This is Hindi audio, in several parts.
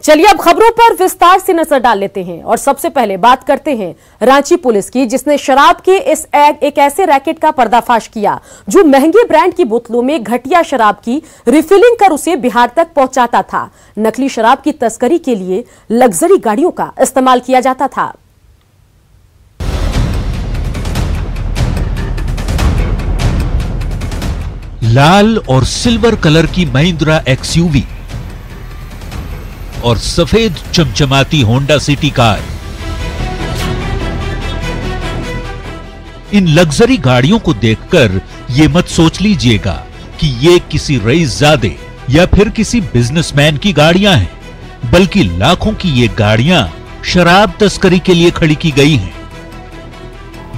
चलिए अब खबरों पर विस्तार से नजर डाल लेते हैं और सबसे पहले बात करते हैं रांची पुलिस की, जिसने शराब के एक ऐसे रैकेट का पर्दाफाश किया जो महंगे ब्रांड की बोतलों में घटिया शराब की रिफिलिंग कर उसे बिहार तक पहुंचाता था। नकली शराब की तस्करी के लिए लग्जरी गाड़ियों का इस्तेमाल किया जाता था। लाल और सिल्वर कलर की महिंद्रा एक्सयूवी और सफेद चमचमाती होंडा सिटी कार। इन लग्जरी गाड़ियों को देखकर ये मत सोच लीजिएगा कि ये किसी रईसजादे या फिर किसी बिजनेसमैन की गाड़ियां हैं, बल्कि लाखों की ये गाड़ियां शराब तस्करी के लिए खड़ी की गई हैं।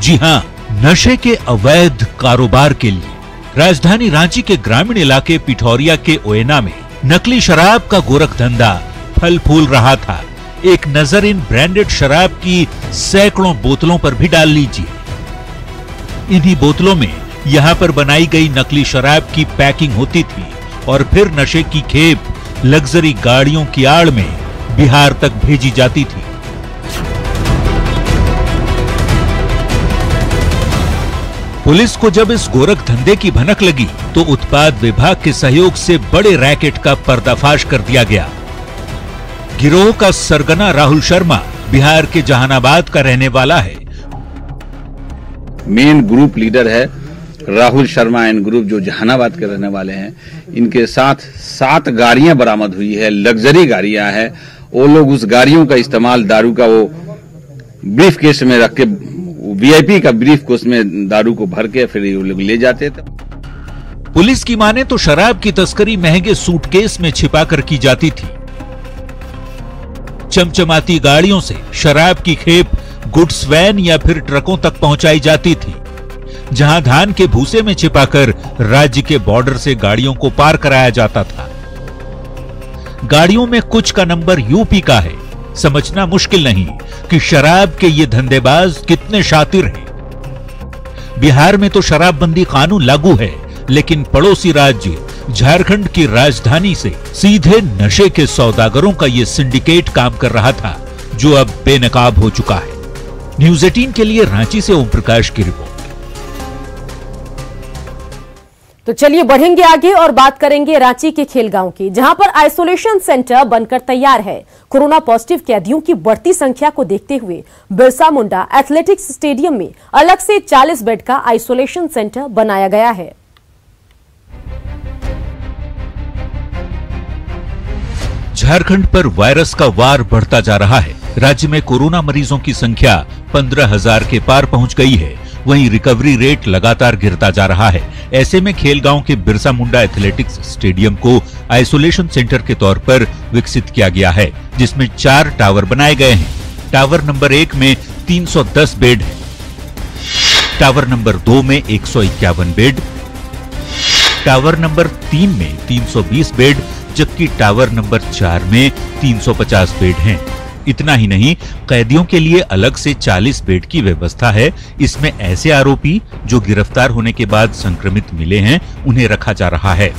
जी हां, नशे के अवैध कारोबार के लिए राजधानी रांची के ग्रामीण इलाके पिठौरिया के ओयना में नकली शराब का गोरख धंधा फल फूल रहा था। एक नजर इन ब्रांडेड शराब की सैकड़ों बोतलों पर भी डाल लीजिए। इन्हीं बोतलों में यहां पर बनाई गई नकली शराब की पैकिंग होती थी और फिर नशे की खेप लग्जरी गाड़ियों की आड़ में बिहार तक भेजी जाती थी। पुलिस को जब इस गोरख धंधे की भनक लगी तो उत्पाद विभाग के सहयोग से बड़े रैकेट का पर्दाफाश कर दिया गया। गिरोह का सरगना राहुल शर्मा बिहार के जहानाबाद का रहने वाला है। मेन ग्रुप लीडर है राहुल शर्मा एंड ग्रुप, जो जहानाबाद के रहने वाले हैं। इनके साथ 7 गाड़ियां बरामद हुई है, लग्जरी गाड़ियां हैं। वो लोग उस गाड़ियों का इस्तेमाल दारू का वो ब्रीफ केस में रख के, वीआईपी का ब्रीफ केस में दारू को भर के फिर वो लोग ले जाते थे। पुलिस की माने तो शराब की तस्करी महंगे सूटकेस में छिपाकर की जाती थी। चमचमाती गाड़ियों से शराब की खेप गुड्स वैन या फिर ट्रकों तक पहुंचाई जाती थी, जहां धान के भूसे में छिपाकर राज्य के बॉर्डर से गाड़ियों को पार कराया जाता था। गाड़ियों में कुछ का नंबर यूपी का है। समझना मुश्किल नहीं कि शराब के ये धंधेबाज कितने शातिर हैं। बिहार में तो शराबबंदी कानून लागू है, लेकिन पड़ोसी राज्य झारखंड की राजधानी से सीधे नशे के सौदागरों का ये सिंडिकेट काम कर रहा था, जो अब बेनकाब हो चुका है। न्यूज़ 18 के लिए रांची से ओम प्रकाश की रिपोर्ट। तो चलिए बढ़ेंगे आगे और बात करेंगे रांची के खेलगांव की, जहां पर आइसोलेशन सेंटर बनकर तैयार है। कोरोना पॉजिटिव कैदियों की बढ़ती संख्या को देखते हुए बिरसा मुंडा एथलेटिक्स स्टेडियम में अलग से 40 बेड का आइसोलेशन सेंटर बनाया गया है। झारखंड पर वायरस का वार बढ़ता जा रहा है। राज्य में कोरोना मरीजों की संख्या 15,000 के पार पहुंच गई है। वहीं रिकवरी रेट लगातार गिरता जा रहा है। ऐसे में खेलगांव के बिरसा मुंडा एथलेटिक्स स्टेडियम को आइसोलेशन सेंटर के तौर पर विकसित किया गया है, जिसमें 4 टावर बनाए गए हैं। टावर नंबर 1 में 310 बेड है, टावर नंबर 2 में 151 बेड, टावर नंबर 3 में 320 बेड, जबकि टावर नंबर 4 में 350 बेड हैं। इतना ही नहीं, कैदियों के लिए अलग से 40 बेड की व्यवस्था है। इसमें ऐसे आरोपी जो गिरफ्तार होने के बाद संक्रमित मिले हैं, उन्हें रखा जा रहा है।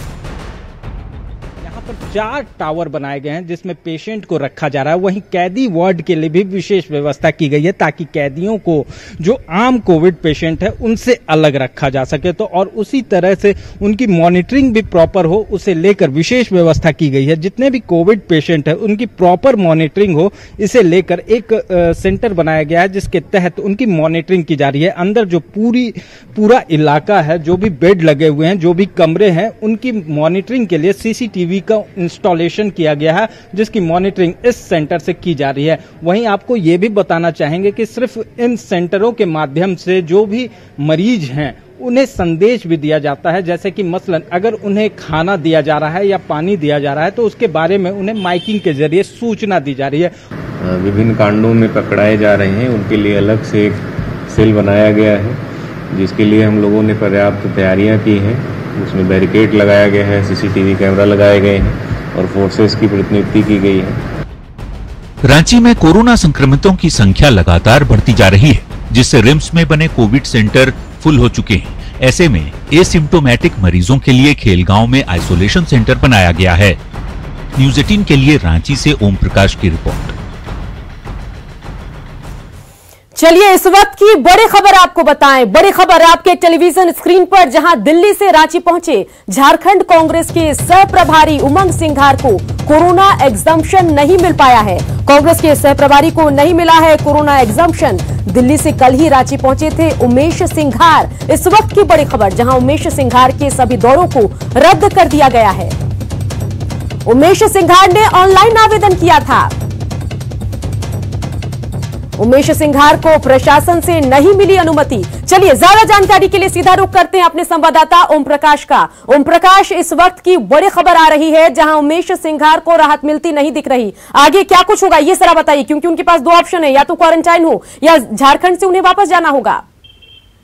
4 टावर बनाए गए हैं जिसमें पेशेंट को रखा जा रहा है। वहीं कैदी वार्ड के लिए भी विशेष व्यवस्था की गई है, ताकि कैदियों को जो आम कोविड पेशेंट है उनसे अलग रखा जा सके। तो और उसी तरह से उनकी मॉनिटरिंग भी प्रॉपर हो, उसे लेकर विशेष व्यवस्था की गई है। जितने भी कोविड पेशेंट है उनकी प्रॉपर मॉनिटरिंग हो, इसे लेकर एक सेंटर बनाया गया है, जिसके तहत उनकी मॉनिटरिंग की जा रही है। अंदर जो पूरा इलाका है, जो भी बेड लगे हुए हैं, जो भी कमरे हैं, उनकी मॉनिटरिंग के लिए सीसीटीवी का इंस्टॉलेशन किया गया है, जिसकी मॉनिटरिंग इस सेंटर से की जा रही है। वहीं आपको ये भी बताना चाहेंगे कि सिर्फ इन सेंटरों के माध्यम से जो भी मरीज हैं उन्हें संदेश भी दिया जाता है, जैसे कि मसलन अगर उन्हें खाना दिया जा रहा है या पानी दिया जा रहा है तो उसके बारे में उन्हें माइकिंग के जरिए सूचना दी जा रही है। विभिन्न कांडों में पकड़ाए जा रहे हैं, उनके लिए अलग से एक सेल बनाया गया है, जिसके लिए हम लोगों ने पर्याप्त तैयारियां की हैं। उसमें बैरिकेड लगाया गया है, सीसीटीवी कैमरा लगाए गए हैं और फोर्सेस की प्रतिनियुक्ति की गई है। रांची में कोरोना संक्रमितों की संख्या लगातार बढ़ती जा रही है, जिससे रिम्स में बने कोविड सेंटर फुल हो चुके हैं। ऐसे में एसिम्प्टोमेटिक मरीजों के लिए खेलगांव में आइसोलेशन सेंटर बनाया गया है। न्यूज 18 के लिए रांची से ओम प्रकाश की रिपोर्ट। चलिए इस वक्त की बड़ी खबर आपको बताएं। बड़ी खबर आपके टेलीविजन स्क्रीन पर, जहां दिल्ली से रांची पहुंचे झारखंड कांग्रेस के सह प्रभारी उमंग सिंघार को कोरोना एग्जम्पशन नहीं मिल पाया है। कांग्रेस के सह प्रभारी को नहीं मिला है कोरोना एग्जम्पशन। दिल्ली से कल ही रांची पहुंचे थे उमेश सिंघार। इस वक्त की बड़ी खबर, जहां उमेश सिंघार के सभी दौरों को रद्द कर दिया गया है। उमेश सिंघार ने ऑनलाइन आवेदन किया था। उमेश सिंघार को प्रशासन से नहीं मिली अनुमति। चलिए ज्यादा जानकारी के लिए सीधा रुख करते हैं अपने संवाददाता ओम प्रकाश का। ओम प्रकाश, इस वक्त की बड़ी खबर आ रही है जहां उमेश सिंघार को राहत मिलती नहीं दिख रही। आगे क्या कुछ होगा ये जरा बताइए, क्योंकि उनके पास दो ऑप्शन है, या तो क्वारंटाइन हो या झारखंड से उन्हें वापस जाना होगा।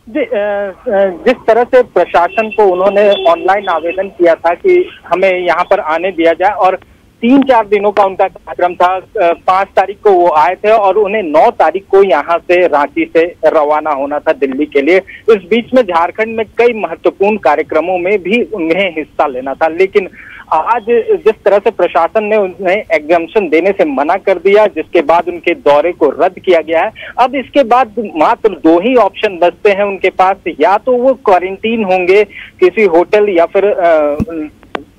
जिस तरह से प्रशासन को उन्होंने ऑनलाइन आवेदन किया था कि हमें यहाँ पर आने दिया जाए, और 3-4 दिनों का उनका कार्यक्रम था। 5 तारीख को वो आए थे और उन्हें 9 तारीख को यहाँ से रांची से रवाना होना था दिल्ली के लिए। इस बीच में झारखंड में कई महत्वपूर्ण कार्यक्रमों में भी उन्हें हिस्सा लेना था, लेकिन आज जिस तरह से प्रशासन ने उन्हें एग्जम्पशन देने से मना कर दिया, जिसके बाद उनके दौरे को रद्द किया गया है। अब इसके बाद मात्र 2 ही ऑप्शन बचते हैं उनके पास, या तो वो क्वारंटीन होंगे किसी होटल या फिर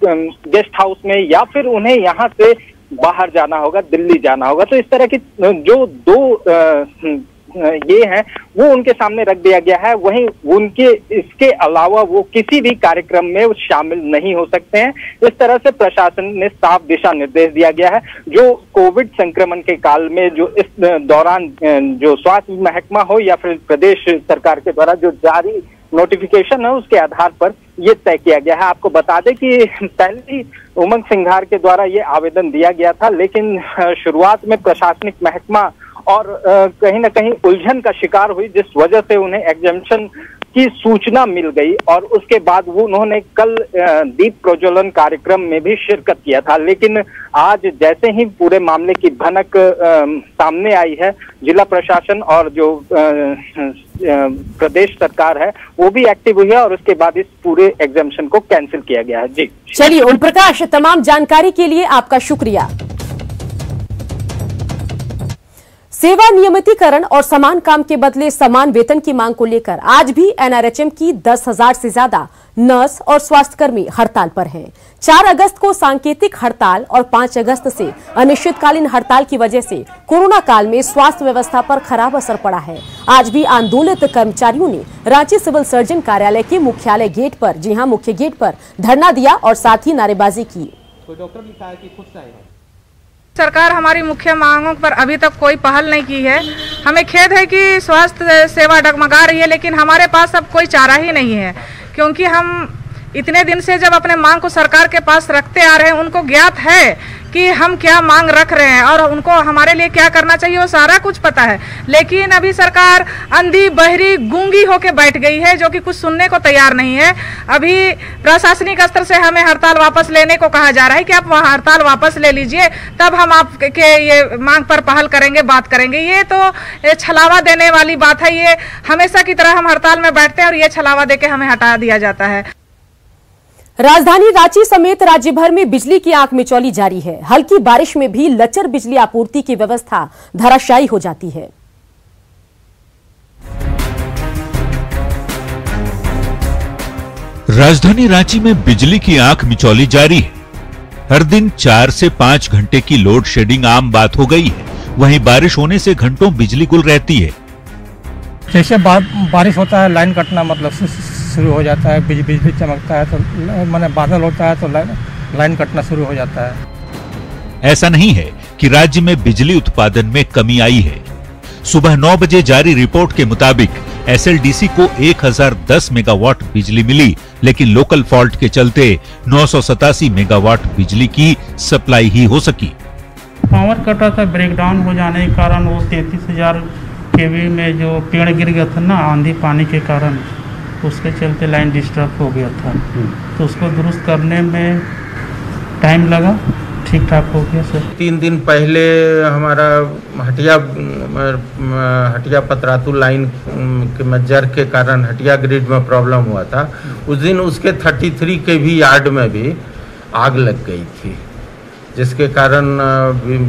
गेस्ट हाउस में, या फिर उन्हें यहाँ से बाहर जाना होगा, दिल्ली जाना होगा। तो इस तरह की जो 2 ये हैं वो उनके सामने रख दिया गया है। वहीं उनके इसके अलावा वो किसी भी कार्यक्रम में शामिल नहीं हो सकते हैं। इस तरह से प्रशासन ने साफ दिशा निर्देश दिया गया है। जो कोविड संक्रमण के काल में जो इस दौरान जो स्वास्थ्य महकमा हो या फिर प्रदेश सरकार के द्वारा जो जारी नोटिफिकेशन है उसके आधार पर ये तय किया गया है। आपको बता दें कि पहले ही उमंग सिंघार के द्वारा ये आवेदन दिया गया था, लेकिन शुरुआत में प्रशासनिक महकमा और कहीं ना कहीं उलझन का शिकार हुई, जिस वजह से उन्हें एग्जम्पशन की सूचना मिल गई और उसके बाद वो उन्होंने कल दीप प्रज्वलन कार्यक्रम में भी शिरकत किया था। लेकिन आज जैसे ही पूरे मामले की भनक सामने आई है, जिला प्रशासन और जो प्रदेश सरकार है वो भी एक्टिव हुई है और उसके बाद इस पूरे एग्जम्पशन को कैंसिल किया गया है। जी चलिए ओम प्रकाश, तमाम जानकारी के लिए आपका शुक्रिया। सेवा नियमितीकरण और समान काम के बदले समान वेतन की मांग को लेकर आज भी एनआरएचएम की 10,000 से ज्यादा नर्स और स्वास्थ्यकर्मी हड़ताल पर हैं। 4 अगस्त को सांकेतिक हड़ताल और 5 अगस्त से अनिश्चितकालीन हड़ताल की वजह से कोरोना काल में स्वास्थ्य व्यवस्था पर खराब असर पड़ा है। आज भी आंदोलित कर्मचारियों ने रांची सिविल सर्जन कार्यालय के मुख्यालय गेट पर, जी हां मुख्य गेट पर धरना दिया और साथ ही नारेबाजी की। कोई डॉक्टर लिखा है कि खुद से आएगा। सरकार हमारी मुख्य मांगों पर अभी तक कोई पहल नहीं की है। हमें खेद है कि स्वास्थ्य सेवा डगमगा रही है, लेकिन हमारे पास अब कोई चारा ही नहीं है, क्योंकि हम इतने दिन से जब अपने मांग को सरकार के पास रखते आ रहे हैं, उनको ज्ञात है कि हम क्या मांग रख रहे हैं और उनको हमारे लिए क्या करना चाहिए वो सारा कुछ पता है। लेकिन अभी सरकार अंधी बहरी गूंगी होके बैठ गई है, जो कि कुछ सुनने को तैयार नहीं है। अभी प्रशासनिक स्तर से हमें हड़ताल वापस लेने को कहा जा रहा है कि आप वह हड़ताल वापस ले लीजिए, तब हम आपके ये मांग पर पहल करेंगे, बात करेंगे। ये तो छलावा देने वाली बात है। ये हमेशा की तरह हम हड़ताल में बैठते हैं और ये छलावा देके हमें हटा दिया जाता है। राजधानी रांची समेत राज्य भर में बिजली की आंख मिचौली जारी है। हल्की बारिश में भी लचर बिजली आपूर्ति की व्यवस्था धराशायी हो जाती है। राजधानी रांची में बिजली की आंख मिचौली जारी है। हर दिन 4 से 5 घंटे की लोड शेडिंग आम बात हो गई है। वहीं बारिश होने से घंटों बिजली गुल रहती है। जैसे बारिश होता है लाइन कटना मतलब शुरू हो जाता है, बिजली चमकता है तो माने बादल होता है तो लाइन कटना शुरू हो जाता है। ऐसा नहीं है कि राज्य में बिजली उत्पादन में कमी आई है। सुबह 9 बजे जारी रिपोर्ट के मुताबिक एसएलडीसी को 1010 मेगावाट बिजली मिली, लेकिन लोकल फॉल्ट के चलते 987 मेगावाट बिजली की सप्लाई ही हो सकी। पावर कटा था, ब्रेकडाउन हो जाने के कारण वो 33,000 केवी में जो पेड़ गिर गया था ना आंधी पानी के कारण, उसके चलते लाइन डिस्टर्ब हो गया था। तो उसको दुरुस्त करने में टाइम लगा, ठीक ठाक हो गया सर। 3 दिन पहले हमारा हटिया पतरातू लाइन के मज्जर के कारण हटिया ग्रिड में प्रॉब्लम हुआ था। उस दिन उसके 33 के भी यार्ड में भी आग लग गई थी, जिसके कारण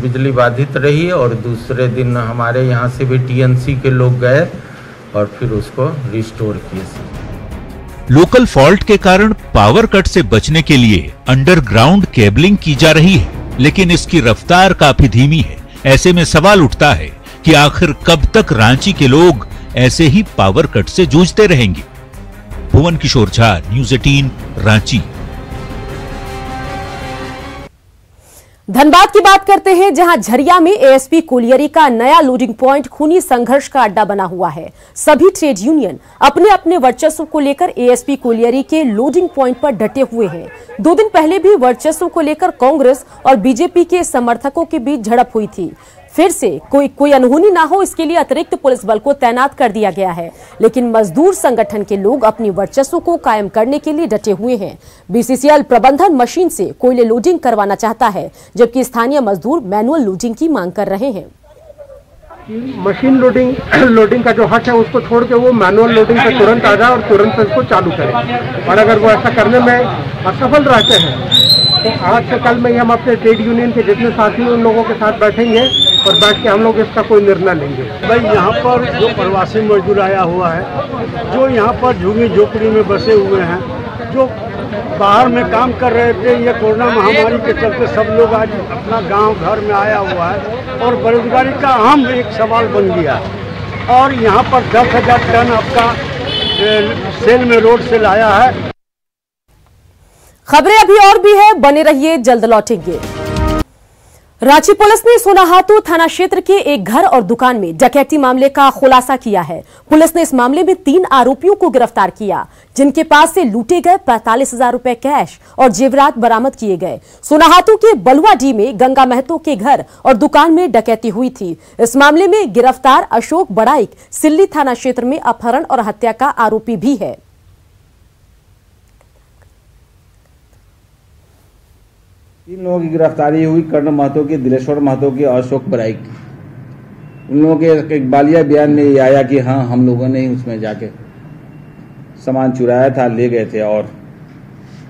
बिजली बाधित रही और दूसरे दिन हमारे यहाँ से भी टीएनसी के लोग गए और फिर उसको रिस्टोर किए। लोकल फॉल्ट के कारण पावर कट से बचने के लिए अंडरग्राउंड केबलिंग की जा रही है, लेकिन इसकी रफ्तार काफी धीमी है। ऐसे में सवाल उठता है कि आखिर कब तक रांची के लोग ऐसे ही पावर कट से जूझते रहेंगे। भुवन किशोर झा, न्यूज़ 18, रांची। धनबाद की बात करते हैं, जहां झरिया में एएसपी कोलियरी का नया लोडिंग पॉइंट खूनी संघर्ष का अड्डा बना हुआ है। सभी ट्रेड यूनियन अपने अपने वर्चस्व को लेकर एएसपी कोलियरी के लोडिंग पॉइंट पर डटे हुए हैं। 2 दिन पहले भी वर्चस्व को लेकर कांग्रेस और बीजेपी के समर्थकों के बीच झड़प हुई थी। फिर से कोई अनहोनी ना हो, इसके लिए अतिरिक्त पुलिस बल को तैनात कर दिया गया है, लेकिन मजदूर संगठन के लोग अपनी वर्चस्व को कायम करने के लिए डटे हुए हैं। बीसीसीएल प्रबंधन मशीन से कोयले लोडिंग करवाना चाहता है, जबकि स्थानीय मजदूर मैनुअल लोडिंग की मांग कर रहे हैं। मशीन लोडिंग का जो हक है उसको छोड़ के वो मैनुअल लोडिंग पे तुरंत आ जाए और तुरंत इसको चालू करें। और अगर वो ऐसा करने में असफल रहते हैं तो आज से कल में हम अपने ट्रेड यूनियन के जितने साथी हैं उन लोगों के साथ बैठेंगे और बैठ के हम लोग इसका कोई निर्णय लेंगे। भाई यहाँ पर जो प्रवासी मजदूर आया हुआ है, जो यहाँ पर झुग्गी झोपड़ी में बसे हुए हैं, जो बाहर में काम कर रहे थे, ये कोरोना महामारी के चलते सब लोग आज अपना गांव घर में आया हुआ है और बेरोजगारी का अहम एक सवाल बन गया। और यहाँ पर 10,000 टन आपका सेल में रोड से लाया है। खबरें अभी और भी है, बने रहिए, जल्द लौटेंगे। रांची पुलिस ने सोनाहातू थाना क्षेत्र के एक घर और दुकान में डकैती मामले का खुलासा किया है। पुलिस ने इस मामले में 3 आरोपियों को गिरफ्तार किया, जिनके पास से लूटे गए 45,000 रुपए कैश और जेवरात बरामद किए गए। सोनाहातू के बलुआडीह में गंगा महतो के घर और दुकान में डकैती हुई थी। इस मामले में गिरफ्तार अशोक बड़ाइक सिल्ली थाना क्षेत्र में अपहरण और हत्या का आरोपी भी है। तीन लोगों की गिरफ्तारी हुई, कर्ण महतो की, दिलेश्वर महतो की और अशोक बड़ाइक की। उन लोगों के एक बालिया बयान में ये आया कि हाँ, हम लोगों ने ही उसमें जाके सामान चुराया था, ले गए थे और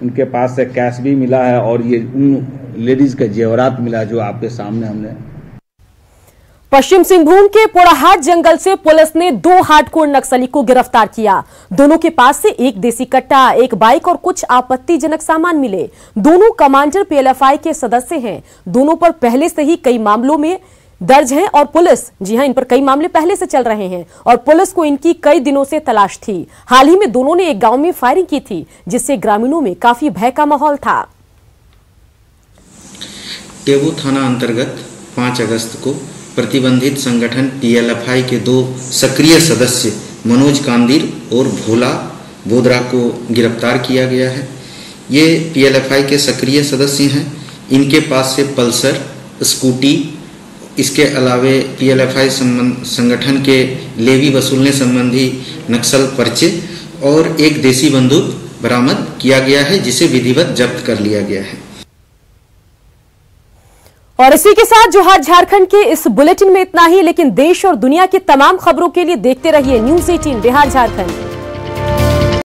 उनके पास से कैश भी मिला है और ये उन लेडीज का जेवरात मिला जो आपके सामने हमने। पश्चिम सिंहभूम के पोड़ाहाट जंगल से पुलिस ने 2 हार्डकोर नक्सली को गिरफ्तार किया। दोनों के पास से एक देसी कट्टा, एक बाइक और कुछ आपत्तिजनक सामान मिले। दोनों कमांडर पीएलएफआई के सदस्य हैं। दोनों पर पहले से ही कई मामलों में दर्ज हैं और पुलिस, जी हां, इन पर कई मामले पहले से चल रहे हैं और पुलिस को इनकी कई दिनों से तलाश थी। हाल ही में दोनों ने एक गांव में फायरिंग की थी, जिससे ग्रामीणों में काफी भय का माहौल था। टेबू थाना अंतर्गत 5 अगस्त को प्रतिबंधित संगठन पीएलएफआई के 2 सक्रिय सदस्य मनोज कांदीर और भोला बोदरा को गिरफ्तार किया गया है। ये पीएलएफआई के सक्रिय सदस्य हैं। इनके पास से पल्सर, स्कूटी, इसके अलावे पीएलएफआई संगठन के लेवी वसूलने संबंधी नक्सल पर्चे और एक देसी बंदूक बरामद किया गया है, जिसे विधिवत जब्त कर लिया गया है। और इसी के साथ जोहार झारखंड के इस बुलेटिन में इतना ही, लेकिन देश और दुनिया की तमाम खबरों के लिए देखते रहिए न्यूज़ 18 बिहार झारखंड।